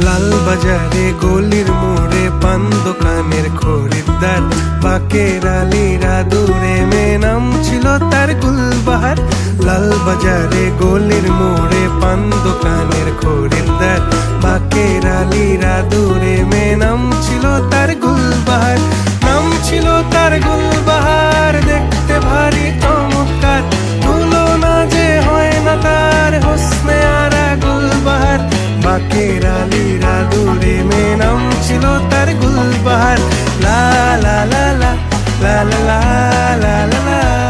লাল বাজারে গলির মোড়ে পান দোকানের খরিদ্দার, বাকের আলীরা দূরে মেয়ে নাম ছিল তার গুলবাহার। লাল বাজারে গলির মোড়ে পান দোকানের খরিদ্দার, বাকের আলীরা দূরে মেয়ে নাম ছিল তার গুলবাহার। নাম ছিল তার গুলবাহার, দেখতে ভারী চমৎকার, তুলনা যে হয় না তার হোসনে আরা গুলবাহার। বাকের আলীরা দূরে মেয়ে নাম ছিল তার গুলবাহার। লা লা লা লা লা লা লা লা লা লা।